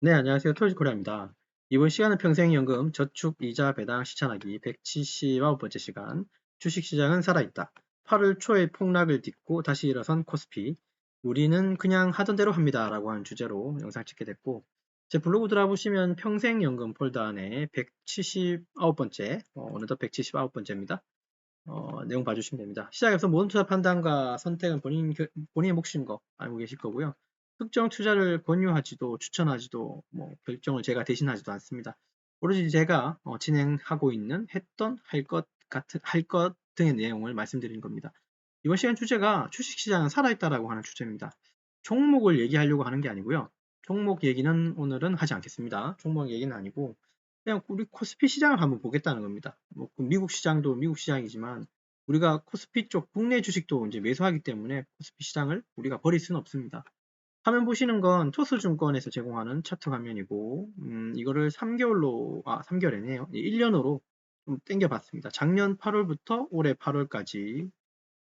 네, 안녕하세요. 토요코리아입니다. 이번 시간은 평생연금 저축 이자 배당 실천하기 179번째 시간. 주식시장은 살아있다. 8월 초에 폭락을 딛고 다시 일어선 코스피. 우리는 그냥 하던 대로 합니다. 라고 하는 주제로 영상 찍게 됐고, 제 블로그 들어보시면 평생연금 폴더 안에 179번째, 어느덧 179번째입니다. 내용 봐주시면 됩니다. 시작해서 모든 투자 판단과 선택은 본인의 몫인 거 알고 계실 거고요. 특정 투자를 권유하지도 추천하지도 결정을 제가 대신하지도 않습니다. 오로지 제가 진행하고 있는 했던 할 것 등의 내용을 말씀드리는 겁니다. 이번 시간 주제가 주식시장은 살아있다라고 하는 주제입니다. 종목을 얘기하려고 하는 게 아니고요. 종목 얘기는 오늘은 하지 않겠습니다. 종목 얘기는 아니고 그냥 우리 코스피 시장을 한번 보겠다는 겁니다. 미국 시장도 미국 시장이지만 우리가 코스피 쪽 국내 주식도 이제 매수하기 때문에 코스피 시장을 우리가 버릴 수는 없습니다. 화면 보시는 건 토스증권에서 제공하는 차트 화면이고 이거를 3개월이네요. 1년으로 좀 당겨봤습니다. 작년 8월부터 올해 8월까지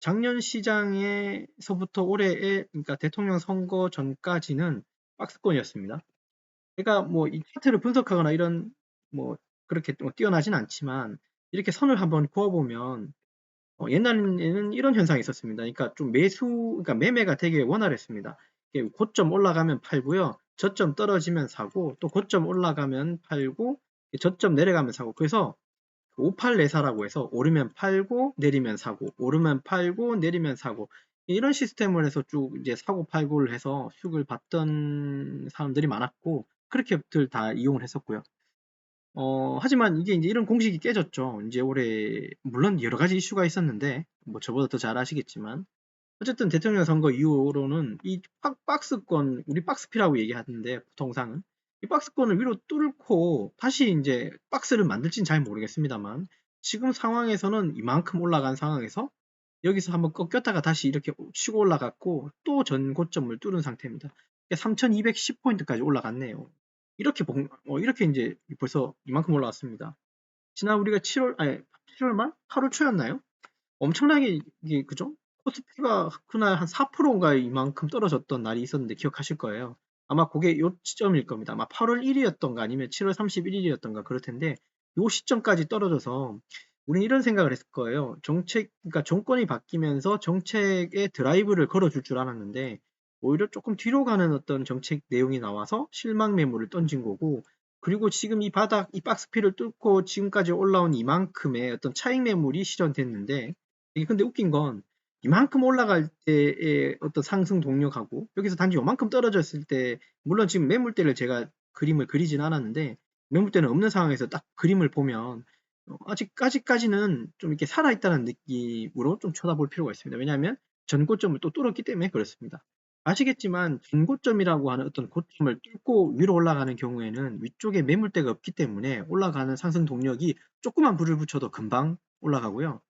작년 시장에서부터 올해의 그러니까 대통령 선거 전까지는 박스권이었습니다. 그러니까 뭐 이 차트를 분석하거나 이런 뭐 그렇게 뛰어나진 않지만 이렇게 선을 한번 그어보면 옛날에는 이런 현상이 있었습니다. 그러니까 좀 그러니까 매매가 되게 원활했습니다. 고점 올라가면 팔고요. 저점 떨어지면 사고, 또 고점 올라가면 팔고, 저점 내려가면 사고. 그래서 58내사라고 해서 오르면 팔고, 내리면 사고, 오르면 팔고, 내리면 사고. 이런 시스템을 해서 쭉 이제 사고 팔고를 해서 수익을 봤던 사람들이 많았고, 그렇게들 다 이용을 했었고요. 하지만 이게 이제 이런 공식이 깨졌죠. 이제 올해, 물론 여러 가지 이슈가 있었는데, 뭐 저보다 더 잘 아시겠지만, 어쨌든 대통령 선거 이후로는 이 박스권, 우리 박스피라고 얘기하는데, 통상은. 이 박스권을 위로 뚫고 다시 이제 박스를 만들진 잘 모르겠습니다만, 지금 상황에서는 이만큼 올라간 상황에서 여기서 한번 꺾였다가 다시 이렇게 치고 올라갔고, 또 전 고점을 뚫은 상태입니다. 3210포인트까지 올라갔네요. 이렇게 이제 벌써 이만큼 올라왔습니다. 지난 우리가 7월 말? 8월 초였나요? 엄청나게 이게 그죠? 코스피가 그날 한 4%인가 이만큼 떨어졌던 날이 있었는데 기억하실 거예요. 아마 그게 요 시점일 겁니다. 아마 8월 1일이었던가 아니면 7월 31일이었던가 그럴 텐데 요 시점까지 떨어져서 우리는 이런 생각을 했을 거예요. 그러니까 정권이 바뀌면서 정책의 드라이브를 걸어줄 줄 알았는데 오히려 조금 뒤로 가는 어떤 정책 내용이 나와서 실망 매물을 던진 거고 그리고 지금 이 박스피를 뚫고 지금까지 올라온 이만큼의 어떤 차익 매물이 실현됐는데 이게 근데 웃긴 건 이만큼 올라갈 때의 어떤 상승 동력하고 여기서 단지 요만큼 떨어졌을 때 물론 지금 매물대를 제가 그림을 그리진 않았는데 매물대는 없는 상황에서 딱 그림을 보면 아직까지는 좀 이렇게 살아있다는 느낌으로 좀 쳐다볼 필요가 있습니다. 왜냐하면 전고점을 또 뚫었기 때문에 그렇습니다. 아시겠지만 전고점이라고 하는 어떤 고점을 뚫고 위로 올라가는 경우에는 위쪽에 매물대가 없기 때문에 올라가는 상승 동력이 조그만 불을 붙여도 금방 올라가고요.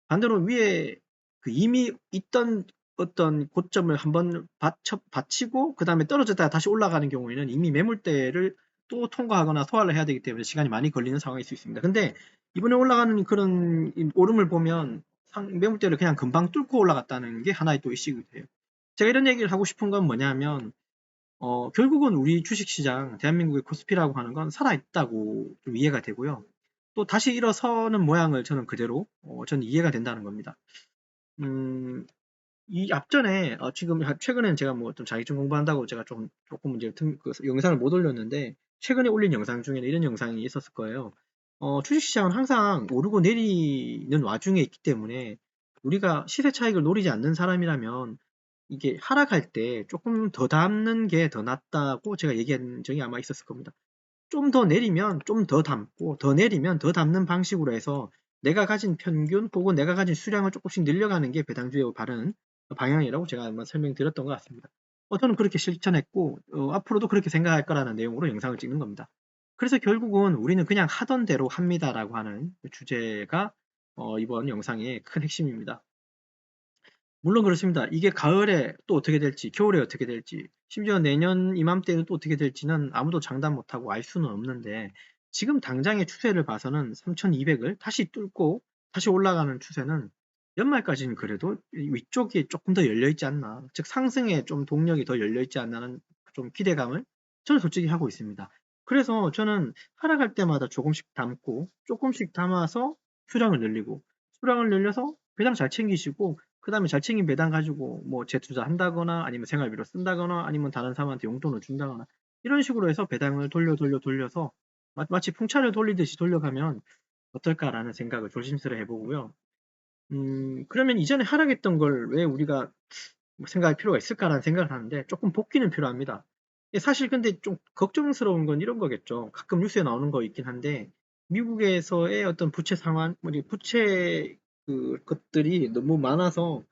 반대로 위에 이미 있던 어떤 고점을 한번 받치고 그 다음에 떨어졌다가 다시 올라가는 경우에는 이미 매물대를 또 통과하거나 소화를 해야 되기 때문에 시간이 많이 걸리는 상황일 수 있습니다. 근데 이번에 올라가는 그런 오름을 보면 매물대를 그냥 금방 뚫고 올라갔다는 게 하나의 또 이슈가 돼요. 제가 이런 얘기를 하고 싶은 건 뭐냐면 결국은 우리 주식시장, 대한민국의 코스피라고 하는 건 살아있다고 좀 이해가 되고요. 또 다시 일어서는 모양을 저는 그대로 저는 이해가 된다는 겁니다. 음, 이 앞전에 지금 최근엔 제가 뭐 좀 자격증 공부한다고 제가 조금 이제 그 영상을 못 올렸는데 최근에 올린 영상 중에는 이런 영상이 있었을 거예요. 주식시장은 항상 오르고 내리는 와중에 있기 때문에 우리가 시세 차익을 노리지 않는 사람이라면 이게 하락할 때 조금 더 담는 게 더 낫다고 제가 얘기한 적이 아마 있었을 겁니다. 좀 더 내리면 좀 더 담고 더 내리면 더 담는 방식으로 해서 내가 가진 평균 혹은 내가 가진 수량을 조금씩 늘려가는 게 배당주의 바른 방향이라고 제가 아마 설명드렸던 것 같습니다. 저는 그렇게 실천했고 앞으로도 그렇게 생각할 거라는 내용으로 영상을 찍는 겁니다. 그래서 결국은 우리는 그냥 하던 대로 합니다라고 하는 주제가 이번 영상의 큰 핵심입니다. 물론 그렇습니다. 이게 가을에 또 어떻게 될지, 겨울에 어떻게 될지, 심지어 내년 이맘때는 또 어떻게 될지는 아무도 장담 못하고 알 수는 없는데, 지금 당장의 추세를 봐서는 3200을 다시 뚫고 다시 올라가는 추세는 연말까지는 그래도 위쪽이 조금 더 열려있지 않나, 즉 상승에 좀 동력이 더 열려있지 않나는 좀 기대감을 저는 솔직히 하고 있습니다. 그래서 저는 하락할 때마다 조금씩 담고 조금씩 담아서 수량을 늘리고 수량을 늘려서 배당 잘 챙기시고 그 다음에 잘 챙긴 배당 가지고 뭐 재투자한다거나 아니면 생활비로 쓴다거나 아니면 다른 사람한테 용돈을 준다거나 이런 식으로 해서 배당을 돌려서 마치 풍차를 돌리듯이 돌려가면 어떨까라는 생각을 조심스레 해보고요. 그러면 이전에 하락했던 걸 왜 우리가 뭐 생각할 필요가 있을까라는 생각을 하는데 조금 복귀는 필요합니다. 사실 근데 좀 걱정스러운 건 이런 거겠죠. 가끔 뉴스에 나오는 거 있긴 한데 미국에서의 어떤 부채 상환, 뭐 부채 것들이 너무 많아서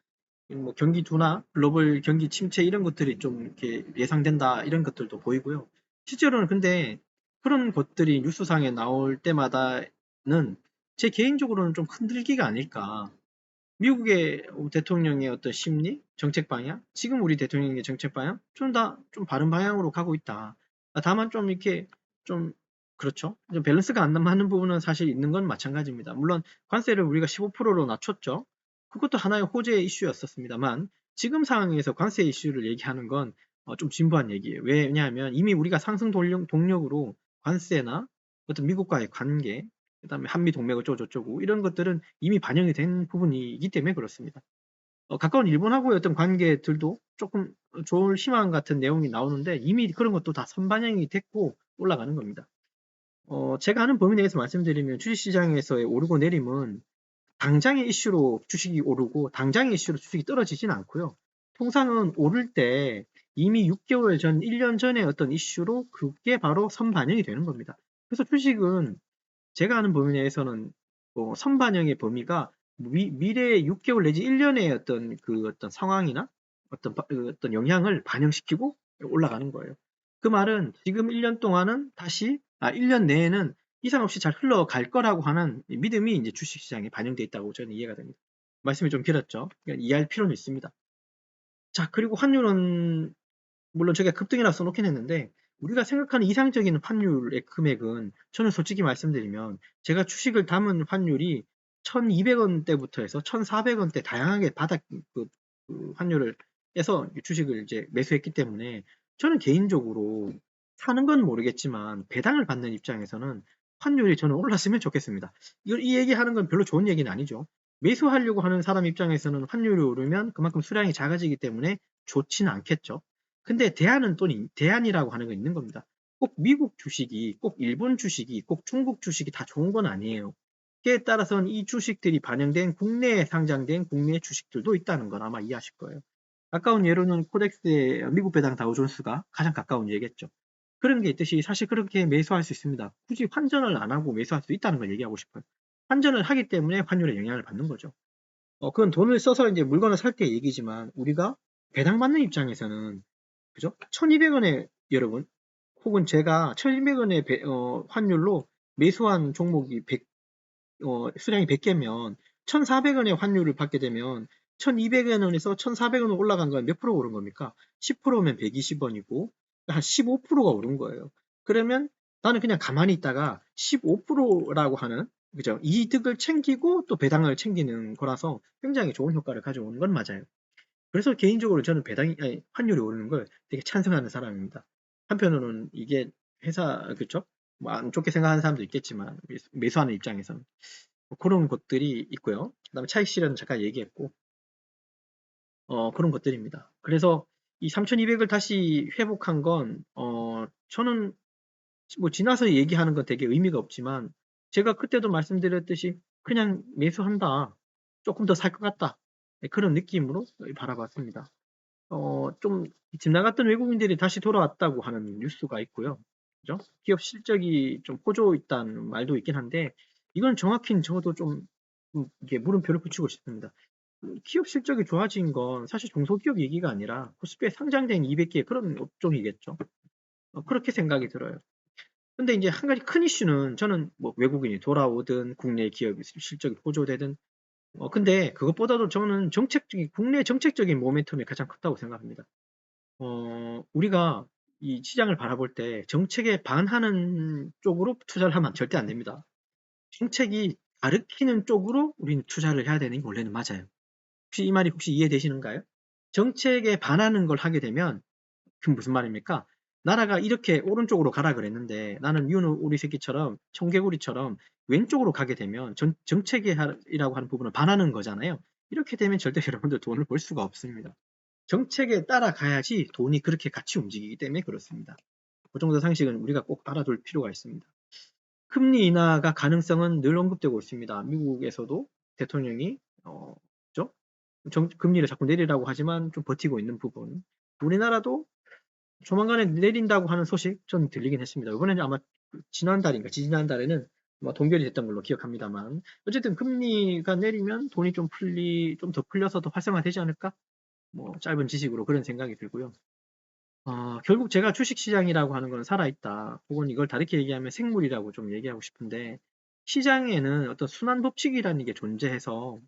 뭐 경기 둔화, 글로벌 경기 침체 이런 것들이 좀 이렇게 예상된다 이런 것들도 보이고요. 실제로는 근데 그런 것들이 뉴스상에 나올 때마다는 제 개인적으로는 좀 흔들기가 아닐까. 미국의 대통령의 어떤 심리, 정책 방향, 지금 우리 대통령의 정책 방향, 좀 다 좀 바른 방향으로 가고 있다. 다만 좀 이렇게 좀 그렇죠. 좀 밸런스가 안 맞는 부분은 사실 있는 건 마찬가지입니다. 물론 관세를 우리가 15%로 낮췄죠. 그것도 하나의 호재의 이슈였었습니다만 지금 상황에서 관세 이슈를 얘기하는 건 좀 진부한 얘기예요. 왜냐하면 이미 우리가 상승 동력으로 관세나 어떤 미국과의 관계, 그다음에 한미 동맹 어쩌고저쩌고 이런 것들은 이미 반영이 된 부분이기 때문에 그렇습니다. 가까운 일본하고의 어떤 관계들도 조금 좋을 희망 같은 내용이 나오는데 이미 그런 것도 다 선반영이 됐고 올라가는 겁니다. 제가 아는 범위 내에서 말씀드리면 주식시장에서의 오르고 내림은 당장의 이슈로 주식이 오르고 당장의 이슈로 주식이 떨어지진 않고요. 통상은 오를 때 이미 6개월 전, 1년 전의 어떤 이슈로 그게 바로 선반영이 되는 겁니다. 그래서 주식은 제가 아는 범위 내에서는 선반영의 범위가 미래의 6개월 내지 1년의 어떤 상황이나 어떤 영향을 반영시키고 올라가는 거예요. 그 말은 지금 1년 동안은 1년 내에는 이상 없이 잘 흘러갈 거라고 하는 믿음이 이제 주식시장에 반영되어 있다고 저는 이해가 됩니다. 말씀이 좀 길었죠. 그러니까 이해할 필요는 있습니다. 자, 그리고 환율은 물론 저게 급등이라 써놓긴 했는데 우리가 생각하는 이상적인 환율의 금액은 저는 솔직히 말씀드리면 제가 주식을 담은 환율이 1200원대부터 해서 1400원대 다양하게 바닥 환율을 해서 주식을 이제 매수했기 때문에 저는 개인적으로 사는 건 모르겠지만 배당을 받는 입장에서는 환율이 저는 올랐으면 좋겠습니다. 이 얘기하는 건 별로 좋은 얘기는 아니죠. 매수하려고 하는 사람 입장에서는 환율이 오르면 그만큼 수량이 작아지기 때문에 좋지는 않겠죠. 근데 대안이라고 하는 건 있는 겁니다. 꼭 미국 주식이, 꼭 일본 주식이, 꼭 중국 주식이 다 좋은 건 아니에요. 그에 따라서는 이 주식들이 반영된 국내에 상장된 국내 주식들도 있다는 건 아마 이해하실 거예요. 가까운 예로는 코덱스의 미국 배당 다우존스가 가장 가까운 예겠죠. 그런 게 있듯이 사실 그렇게 매수할 수 있습니다. 굳이 환전을 안 하고 매수할 수 있다는 걸 얘기하고 싶어요. 환전을 하기 때문에 환율에 영향을 받는 거죠. 그건 돈을 써서 이제 물건을 살 때 얘기지만 우리가 배당받는 입장에서는 그죠? 1200원에 여러분 혹은 제가 1200원의 환율로 매수한 종목이 수량이 100개면 1400원의 환율을 받게 되면 1200원에서 1400원 올라간 건 몇 프로 오른 겁니까? 10%면 120원이고 한 15%가 오른 거예요. 그러면 나는 그냥 가만히 있다가 15%라고 하는 그죠? 이득을 챙기고 또 배당을 챙기는 거라서 굉장히 좋은 효과를 가져오는 건 맞아요. 그래서 개인적으로 저는 환율이 오르는 걸 되게 찬성하는 사람입니다. 한편으로는 이게 그쵸? 뭐 안 좋게 생각하는 사람도 있겠지만, 매수하는 입장에서는. 뭐 그런 것들이 있고요. 그 다음에 차익 실현은 잠깐 얘기했고, 그런 것들입니다. 그래서 이 3200을 다시 회복한 건, 저는 뭐 지나서 얘기하는 건 되게 의미가 없지만, 제가 그때도 말씀드렸듯이 그냥 매수한다. 조금 더 살 것 같다. 네, 그런 느낌으로 바라봤습니다. 좀 지나갔던 외국인들이 다시 돌아왔다고 하는 뉴스가 있고요. 그죠? 기업 실적이 좀 호조 있다는 말도 있긴 한데, 이건 정확히는 저도 이게 물음표를 붙이고 싶습니다. 기업 실적이 좋아진 건 사실 중소기업 얘기가 아니라 코스피에 상장된 200개 그런 업종이겠죠. 그렇게 생각이 들어요. 근데 이제 한 가지 큰 이슈는 저는 뭐 외국인이 돌아오든 국내 기업 실적이 호조되든 근데 그것보다도 저는 국내 정책적인 모멘텀이 가장 컸다고 생각합니다. 우리가 이 시장을 바라볼 때 정책에 반하는 쪽으로 투자를 하면 절대 안 됩니다. 정책이 가르치는 쪽으로 우리는 투자를 해야 되는 게 원래는 맞아요. 혹시 이 말이 혹시 이해되시는가요? 정책에 반하는 걸 하게 되면 그 무슨 말입니까? 나라가 이렇게 오른쪽으로 가라 그랬는데 나는 윤우 우리 새끼처럼 청개구리처럼 왼쪽으로 가게 되면 정책이라고 하는 부분을 반하는 거잖아요. 이렇게 되면 절대 여러분들 돈을 벌 수가 없습니다. 정책에 따라가야지 돈이 그렇게 같이 움직이기 때문에 그렇습니다. 그 정도 상식은 우리가 꼭 알아둘 필요가 있습니다. 금리 인하가 가능성은 늘 언급되고 있습니다. 미국에서도 대통령이 그죠? 금리를 자꾸 내리라고 하지만 좀 버티고 있는 부분. 우리나라도 조만간에 내린다고 하는 소식 전 들리긴 했습니다. 이번에는 아마 지난달인가 지지난달에는 아마 동결이 됐던 걸로 기억합니다만 어쨌든 금리가 내리면 돈이 좀 더 풀려서 더 활성화되지 않을까? 뭐 짧은 지식으로 그런 생각이 들고요. 결국 제가 주식시장이라고 하는 건 살아있다. 혹은 이걸 다르게 얘기하면 생물이라고 좀 얘기하고 싶은데 시장에는 어떤 순환 법칙이라는 게 존재해서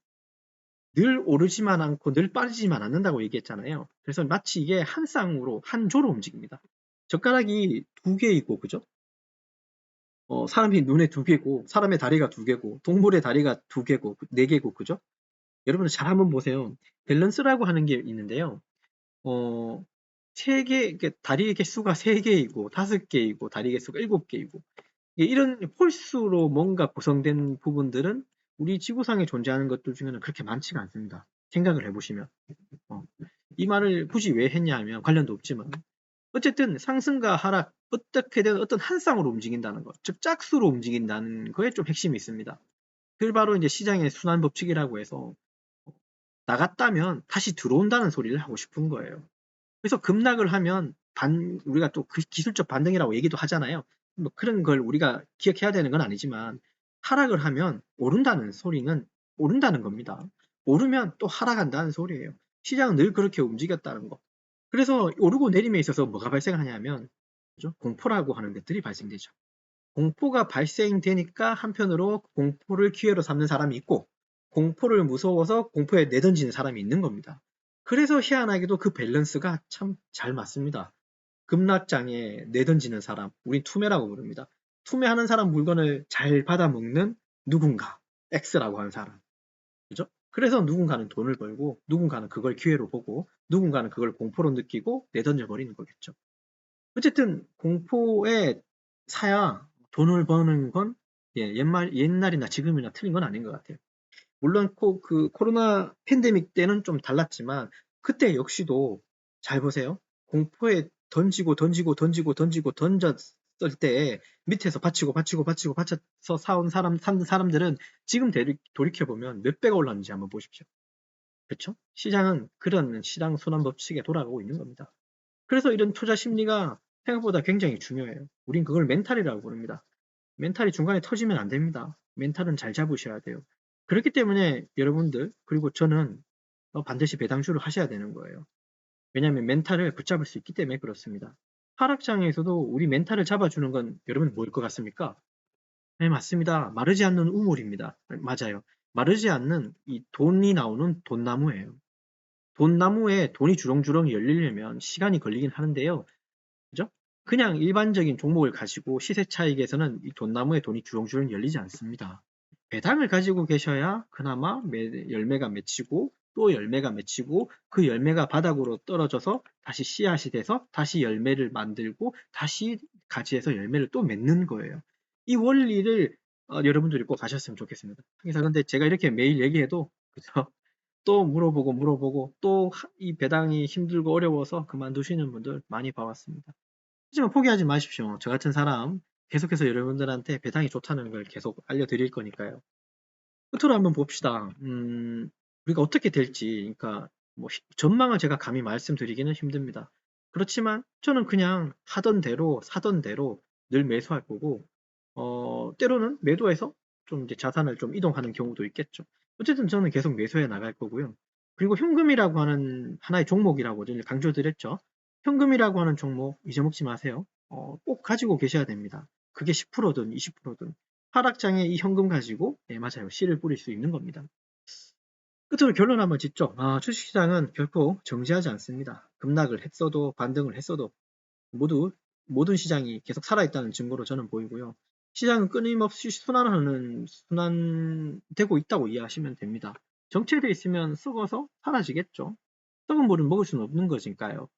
늘 오르지만 않고 늘 빠지지만 않는다고 얘기했잖아요. 그래서 마치 이게 한 쌍으로 한 조로 움직입니다. 젓가락이 두 개이고 그죠? 사람이 눈에 두 개고 사람의 다리가 두 개고 동물의 다리가 두 개고 네 개고 그죠? 여러분 잘 한번 보세요. 밸런스라고 하는 게 있는데요. 세 개, 다리의 개수가 세 개이고 다섯 개이고 다리 개수가 일곱 개이고 이런 홀수로 뭔가 구성된 부분들은 우리 지구상에 존재하는 것들 중에는 그렇게 많지가 않습니다. 생각을 해보시면. 이 말을 굳이 왜 했냐 하면 관련도 없지만 어쨌든 상승과 하락 어떻게든 어떤 한 쌍으로 움직인다는 것, 즉 짝수로 움직인다는 거에 좀 핵심이 있습니다. 그걸 바로 이제 시장의 순환 법칙이라고 해서 나갔다면 다시 들어온다는 소리를 하고 싶은 거예요. 그래서 급락을 하면 우리가 또 그 기술적 반등이라고 얘기도 하잖아요. 뭐 그런 걸 우리가 기억해야 되는 건 아니지만 하락을 하면 오른다는 소리는 오른다는 겁니다. 오르면 또 하락한다는 소리예요. 시장은 늘 그렇게 움직였다는 거. 그래서 오르고 내림에 있어서 뭐가 발생하냐면 그죠? 공포라고 하는 것들이 발생되죠. 공포가 발생되니까 한편으로 공포를 기회로 삼는 사람이 있고 공포를 무서워서 공포에 내던지는 사람이 있는 겁니다. 그래서 희한하게도 그 밸런스가 참 잘 맞습니다. 급락장에 내던지는 사람, 우린 투매라고 부릅니다. 투매하는 사람 물건을 잘 받아먹는 누군가, X라고 하는 사람. 그죠? 그래서 누군가는 돈을 벌고, 누군가는 그걸 기회로 보고, 누군가는 그걸 공포로 느끼고 내던져 버리는 거겠죠. 어쨌든 공포에 사야 돈을 버는 건 옛날이나 지금이나 틀린 건 아닌 것 같아요. 물론 그 코로나 팬데믹 때는 좀 달랐지만 그때 역시도 잘 보세요. 공포에 던졌을 때 밑에서 받쳐서 산 사람들은 지금 돌이켜보면 몇 배가 올랐는지 한번 보십시오. 그렇죠? 시장은 그런 시장 순환 법칙에 돌아가고 있는 겁니다. 그래서 이런 투자 심리가 생각보다 굉장히 중요해요. 우린 그걸 멘탈이라고 부릅니다. 멘탈이 중간에 터지면 안 됩니다. 멘탈은 잘 잡으셔야 돼요. 그렇기 때문에 여러분들 그리고 저는 반드시 배당주를 하셔야 되는 거예요. 왜냐하면 멘탈을 붙잡을 수 있기 때문에 그렇습니다. 하락장에서도 우리 멘탈을 잡아주는 건 여러분 뭘 것 같습니까? 네, 맞습니다. 마르지 않는 우물입니다. 맞아요. 마르지 않는 이 돈이 나오는 돈나무예요. 돈나무에 돈이 주렁주렁 열리려면 시간이 걸리긴 하는데요. 그죠? 그냥 일반적인 종목을 가지고 시세 차익에서는 이 돈나무에 돈이 주렁주렁 열리지 않습니다. 배당을 가지고 계셔야 그나마 열매가 맺히고 또 열매가 맺히고 그 열매가 바닥으로 떨어져서 다시 씨앗이 돼서 다시 열매를 만들고 다시 가지에서 열매를 또 맺는 거예요. 이 원리를 여러분들이 꼭 아셨으면 좋겠습니다. 그래서 근데 제가 이렇게 매일 얘기해도 그죠? 또 물어보고 또 이 배당이 힘들고 어려워서 그만두시는 분들 많이 봐왔습니다. 하지만 포기하지 마십시오. 저 같은 사람 계속해서 여러분들한테 배당이 좋다는 걸 계속 알려드릴 거니까요. 끝으로 한번 봅시다. 우리가 어떻게 될지, 그러니까 뭐 전망을 제가 감히 말씀드리기는 힘듭니다. 그렇지만 저는 그냥 하던 대로 사던 대로 늘 매수할 거고, 때로는 매도해서 좀 이제 자산을 좀 이동하는 경우도 있겠죠. 어쨌든 저는 계속 매수해 나갈 거고요. 그리고 현금이라고 하는 하나의 종목이라고 저는 강조드렸죠. 현금이라고 하는 종목 잊어먹지 마세요. 꼭 가지고 계셔야 됩니다. 그게 10%든 20%든 하락장에 이 현금 가지고 맞아요. 씨를 뿌릴 수 있는 겁니다. 끝으로 결론 한번 짓죠. 주식시장은 결코 정지하지 않습니다. 급락을 했어도 반등을 했어도 모든 시장이 계속 살아있다는 증거로 저는 보이고요. 시장은 끊임없이 순환되고 있다고 이해하시면 됩니다. 정체돼 있으면 썩어서 사라지겠죠. 썩은 물은 먹을 수는 없는 거니까요.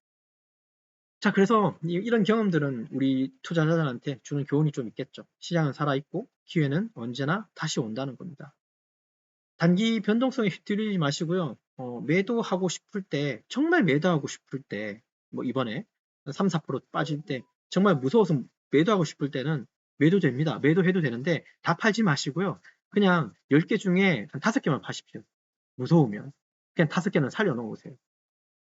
자, 그래서 이런 경험들은 우리 투자자들한테 주는 교훈이 좀 있겠죠. 시장은 살아있고 기회는 언제나 다시 온다는 겁니다. 단기 변동성에 휘둘리지 마시고요. 매도하고 싶을 때, 정말 매도하고 싶을 때, 뭐 이번에 3, 4% 빠질 때 정말 무서워서 매도하고 싶을 때는 매도됩니다. 매도해도 되는데 다 팔지 마시고요. 그냥 10개 중에 한 5개만 파십시오. 무서우면. 그냥 5개는 살려놓으세요.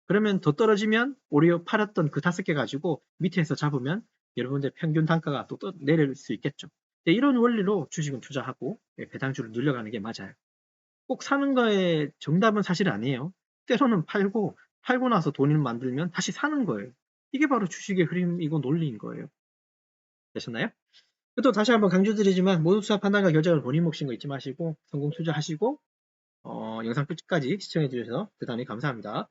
그러면 더 떨어지면 오히려 팔았던 그 5개 가지고 밑에서 잡으면 여러분들 평균 단가가 또 내릴 수 있겠죠. 이런 원리로 주식은 투자하고 배당주를 늘려가는 게 맞아요. 꼭 사는 거에 정답은 사실 아니에요. 때로는 팔고 나서 돈을 만들면 다시 사는 거예요. 이게 바로 주식의 흐름이고 논리인 거예요. 되셨나요? 또 다시 한번 강조드리지만 모두 투자 판단과 결정을 본인 몫인 거 잊지 마시고 성공 투자하시고 영상 끝까지 시청해 주셔서 대단히 감사합니다.